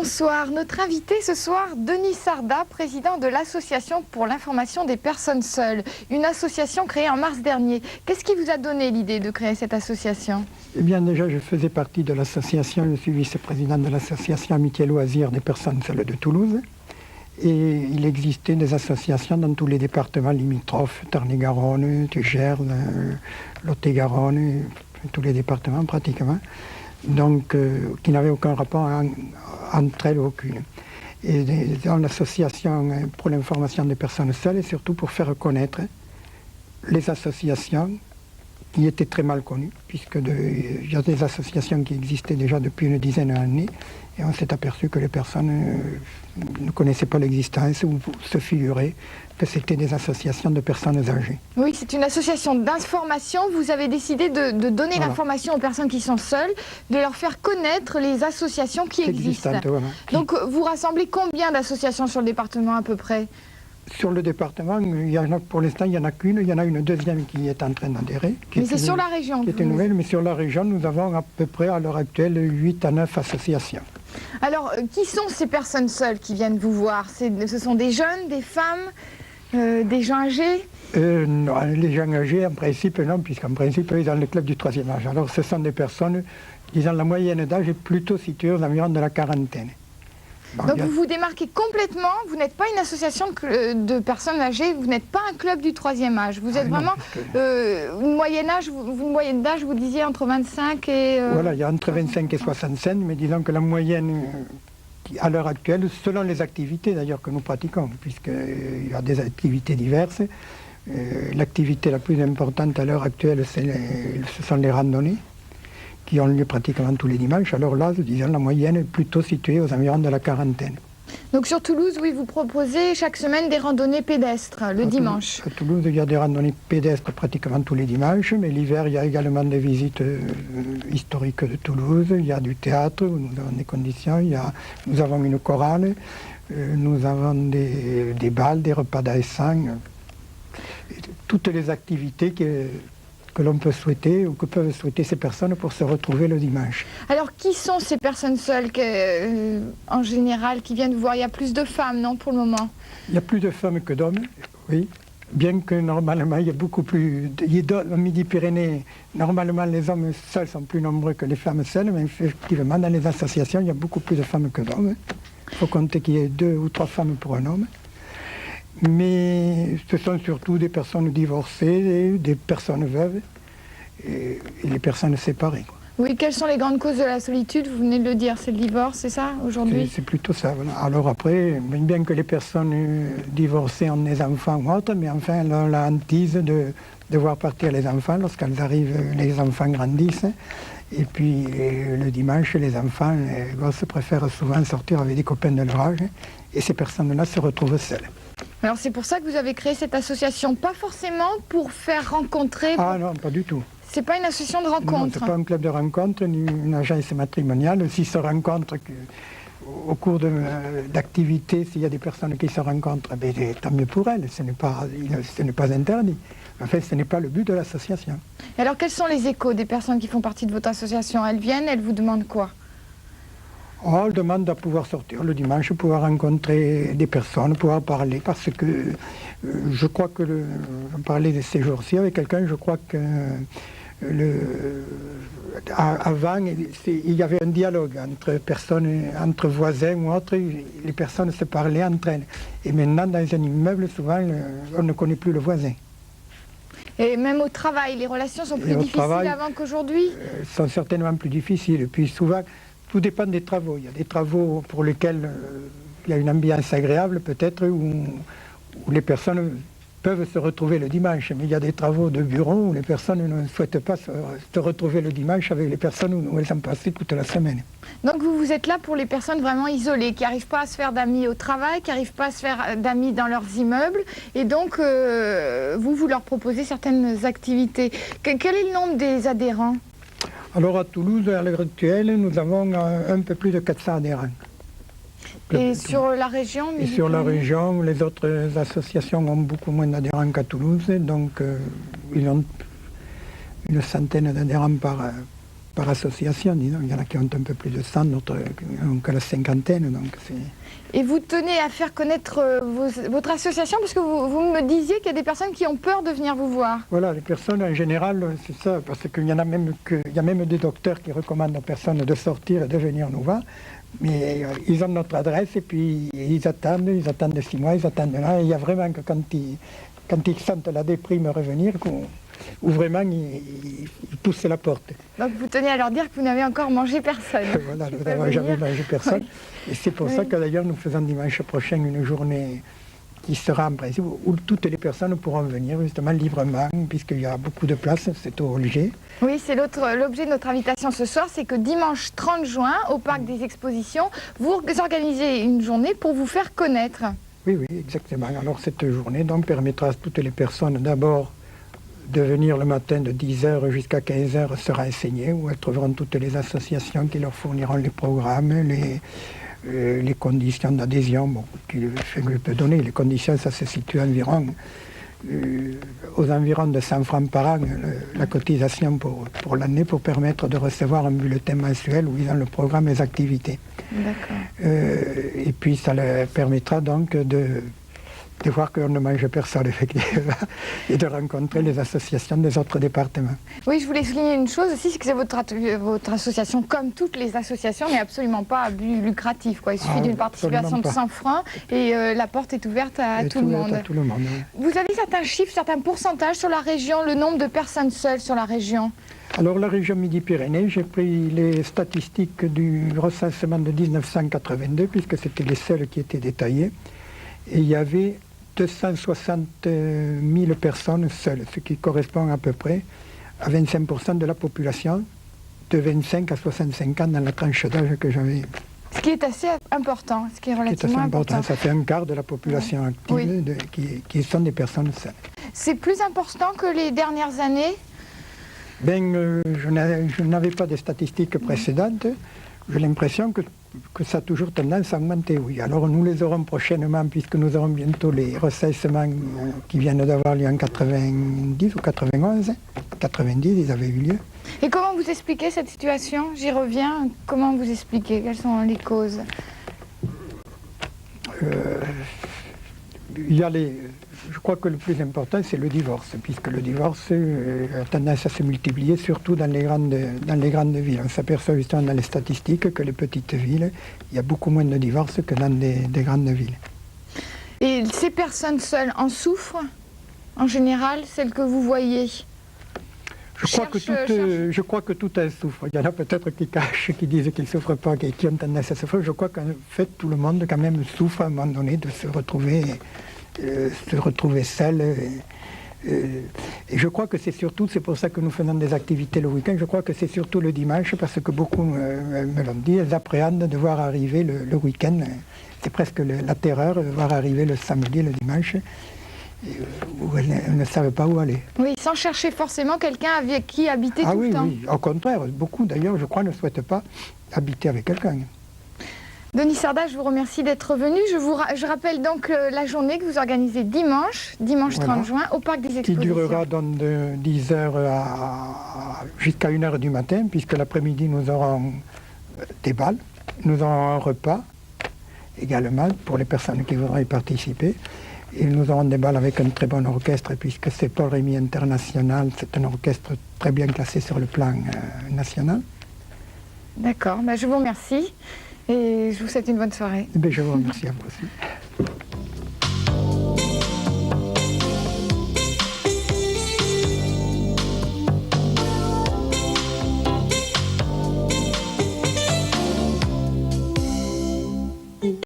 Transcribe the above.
Bonsoir, notre invité ce soir, Denis Sarda, président de l'Association pour l'information des personnes seules, une association créée en mars dernier. Qu'est-ce qui vous a donné l'idée de créer cette association? Eh bien déjà, je faisais partie de l'association, je suis vice-président de l'association Amitié Loisirs des personnes seules de Toulouse. Et il existait des associations dans tous les départements limitrophes, Tarn-et-Garonne, Gers, Lot-et-Garonne, tous les départements pratiquement, donc qui n'avaient aucun rapport entre elles aucune. Et dans l'association pour l'information des personnes seules, et surtout pour faire connaître les associations qui étaient très mal connues, puisqu'il y a des associations qui existaient déjà depuis une dizaine d'années, et on s'est aperçu que les personnes ne connaissaient pas l'existence ou se figuraient que c'était des associations de personnes âgées. Oui, c'est une association d'information. Vous avez décidé de donner l'information aux personnes qui sont seules, de leur faire connaître les associations qui existent. Voilà. Donc vous rassemblez combien d'associations sur le département à peu près? Sur le département, pour l'instant, il n'y en a qu'une. Il y en a une deuxième qui est en train d'adhérer. Mais c'est sur la région. Qui est nouvelle, mais sur la région, nous avons à peu près à l'heure actuelle 8 à 9 associations. Alors, qui sont ces personnes seules qui viennent vous voir? Ce sont des jeunes, des femmes, des gens âgés? Non, les gens âgés, en principe, non, puisqu'en principe, ils sont dans le club du troisième âge. Alors, ce sont des personnes, disons, la moyenne d'âge est plutôt située aux environs de la quarantaine. Bon, donc vous vous démarquez complètement, vous n'êtes pas une association de personnes âgées, vous n'êtes pas un club du troisième âge, vous êtes vraiment une moyenne d'âge, vous disiez entre 25 et... Voilà, il y a entre 25 et 65, mais disons que la moyenne, à l'heure actuelle, selon les activités d'ailleurs que nous pratiquons, puisqu'il y a des activités diverses, l'activité la plus importante à l'heure actuelle, ce sont les randonnées, qui ont lieu pratiquement tous les dimanches. Alors là, disons, la moyenne est plutôt située aux environs de la quarantaine. Donc sur Toulouse, oui, vous proposez chaque semaine des randonnées pédestres, le dimanche. À Toulouse, il y a des randonnées pédestres pratiquement tous les dimanches, mais l'hiver, il y a également des visites historiques de Toulouse, il y a du théâtre, où nous avons des conditions, nous avons une chorale, nous avons des bals, des repas d'AS1, toutes les activités que l'on peut souhaiter ou que peuvent souhaiter ces personnes pour se retrouver le dimanche. Alors, qui sont ces personnes seules en général qui viennent vous voir? Il y a plus de femmes, non, pour le moment? Il y a plus de femmes que d'hommes, oui. Bien que normalement, il y a beaucoup plus... En Midi-Pyrénées, normalement, les hommes seuls sont plus nombreux que les femmes seules, mais effectivement, dans les associations, il y a beaucoup plus de femmes que d'hommes. Il faut compter qu'il y ait 2 ou 3 femmes pour un homme. Mais ce sont surtout des personnes divorcées, des personnes veuves et les personnes séparées. Oui, quelles sont les grandes causes de la solitude? Vous venez de le dire, c'est le divorce, c'est ça, aujourd'hui? C'est plutôt ça, voilà. Alors après, bien que les personnes divorcées ont des enfants ou autres, mais enfin, elles ont la hantise de voir partir les enfants. Lorsqu'elles arrivent, les enfants grandissent. Et puis le dimanche, les enfants, les gosses préfèrent souvent sortir avec des copains de leur âge. Et ces personnes-là se retrouvent seules. Alors c'est pour ça que vous avez créé cette association, pas forcément pour faire rencontrer... Ah non, pas du tout. C'est pas une association de rencontre? Non, c'est pas un club de rencontre, ni une agence matrimoniale. S'ils se rencontrent au cours d'activités, s'il y a des personnes qui se rencontrent, ben, tant mieux pour elles, ce n'est pas interdit. En fait, ce n'est pas le but de l'association. Alors quels sont les échos des personnes qui font partie de votre association? Elles viennent, elles vous demandent quoi? Oh, elle demande à pouvoir sortir le dimanche, pouvoir rencontrer des personnes, pouvoir parler, parce que je crois que, j'en parlais de ces jours-ci avec quelqu'un, je crois que avant, il y avait un dialogue entre personnes, entre voisins ou autres, les personnes se parlaient entre elles. Et maintenant, dans un immeuble, souvent, on ne connaît plus le voisin. Et même au travail, les relations sont plus difficiles avant qu'aujourd'hui? Sont certainement plus difficiles. Et puis souvent, tout dépend des travaux. Il y a des travaux pour lesquels il y a une ambiance agréable, peut-être, où les personnes peuvent se retrouver le dimanche. Mais il y a des travaux de bureau où les personnes ne souhaitent pas se retrouver le dimanche avec les personnes où elles ont passé toute la semaine. Donc vous êtes là pour les personnes vraiment isolées, qui n'arrivent pas à se faire d'amis au travail, qui n'arrivent pas à se faire d'amis dans leurs immeubles. Et donc, vous leur proposez certaines activités. Quel est le nombre des adhérents? Alors à Toulouse, à l'heure actuelle, nous avons un peu plus de 400 adhérents. Et sur la région? Et sur la région, les autres associations ont beaucoup moins d'adhérents qu'à Toulouse, donc ils ont une centaine d'adhérents par association, disons. Il y en a qui ont un peu plus de 100, d'autres ont que la cinquantaine. Donc et vous tenez à faire connaître votre association, parce que vous me disiez qu'il y a des personnes qui ont peur de venir vous voir. Voilà, les personnes en général, c'est ça, parce qu'il y en a même il y a même des docteurs qui recommandent aux personnes de sortir et de venir nous voir. Mais ils ont notre adresse et puis ils attendent 6 mois, ils attendent là. Et il y a vraiment que quand ils sentent la déprime revenir, où vraiment ils poussent la porte. Donc vous tenez à leur dire que vous n'avez encore mangé personne. Voilà, nous n'avons jamais mangé personne. Oui. Et c'est pour ça que d'ailleurs nous faisons dimanche prochain une journée qui sera en principe où toutes les personnes pourront venir justement librement, puisqu'il y a beaucoup de places, c'est au Alger. Oui, c'est l'objet de notre invitation ce soir, c'est que dimanche 30 juin, au Parc des Expositions, vous organisez une journée pour vous faire connaître. Oui, exactement. Alors cette journée donc permettra à toutes les personnes d'abord de venir le matin de 10h jusqu'à 15h sera enseignée, où elles trouveront toutes les associations qui leur fourniront les programmes, les conditions d'adhésion, je peux donner. Les conditions, ça se situe environ aux environs de 100 francs par an, la cotisation pour l'année, pour permettre de recevoir un bulletin mensuel où ils ont le programme et les activités. D'accord. Et puis ça leur permettra donc de voir qu'on ne mange personne, effectivement, et de rencontrer les associations des autres départements. Oui, je voulais souligner une chose aussi, c'est que votre association, comme toutes les associations, n'est absolument pas à but lucratif, quoi. Il suffit d'une participation de 100 francs et la porte est ouverte à tout le monde. Oui. Vous avez certains chiffres, certains pourcentages sur la région, le nombre de personnes seules sur la région? Alors la région Midi-Pyrénées, j'ai pris les statistiques du recensement de 1982, puisque c'était les seules qui étaient détaillées, et il y avait 260 000 personnes seules, ce qui correspond à peu près à 25% de la population de 25 à 65 ans dans la tranche d'âge que j'avais. Ce qui est assez important, ce qui est relativement important. Ça fait un quart de la population active qui sont des personnes seules. C'est plus important que les dernières années? Je n'avais pas de statistiques précédentes. J'ai l'impression que ça a toujours tendance à augmenter, oui. Alors nous les aurons prochainement, puisque nous aurons bientôt les recensements qui viennent d'avoir lieu en 90 ou 91. 90, ils avaient eu lieu. Et comment vous expliquez cette situation? J'y reviens. Comment vous expliquez? Quelles sont les causes? Je crois que le plus important, c'est le divorce, puisque le divorce a tendance à se multiplier, surtout dans les grandes villes. On s'aperçoit justement dans les statistiques que les petites villes, il y a beaucoup moins de divorces que dans des grandes villes. Et ces personnes seules en souffrent, en général, celles que vous voyez? Je crois que tout un souffre. Il y en a peut-être qui cachent, qui disent qu'ils ne souffrent pas, qui ont tendance à souffrir. Je crois qu'en fait, tout le monde quand même souffre à un moment donné de se retrouver seul. Et je crois que c'est pour ça que nous faisons des activités le week-end. Je crois que c'est surtout le dimanche, parce que beaucoup me l'ont dit, elles appréhendent de voir arriver le week-end. C'est presque la terreur de voir arriver le samedi, le dimanche, où elles ne savent pas où aller. Oui, sans chercher forcément quelqu'un avec qui habiter tout le temps. Oui, au contraire. Beaucoup d'ailleurs, je crois, ne souhaitent pas habiter avec quelqu'un. Denis Sarda, je vous remercie d'être venu. Je rappelle donc la journée que vous organisez dimanche 30 juin, au Parc des Expositions. Qui durera donc de 10h jusqu'à 1h du matin, puisque l'après-midi nous aurons des balles, nous aurons un repas également pour les personnes qui voudraient y participer. Et nous aurons des balles avec un très bon orchestre, puisque c'est Paul Rémy International, c'est un orchestre très bien classé sur le plan national. D'accord, je vous remercie. Et je vous souhaite une bonne soirée. Je vous remercie à vous aussi.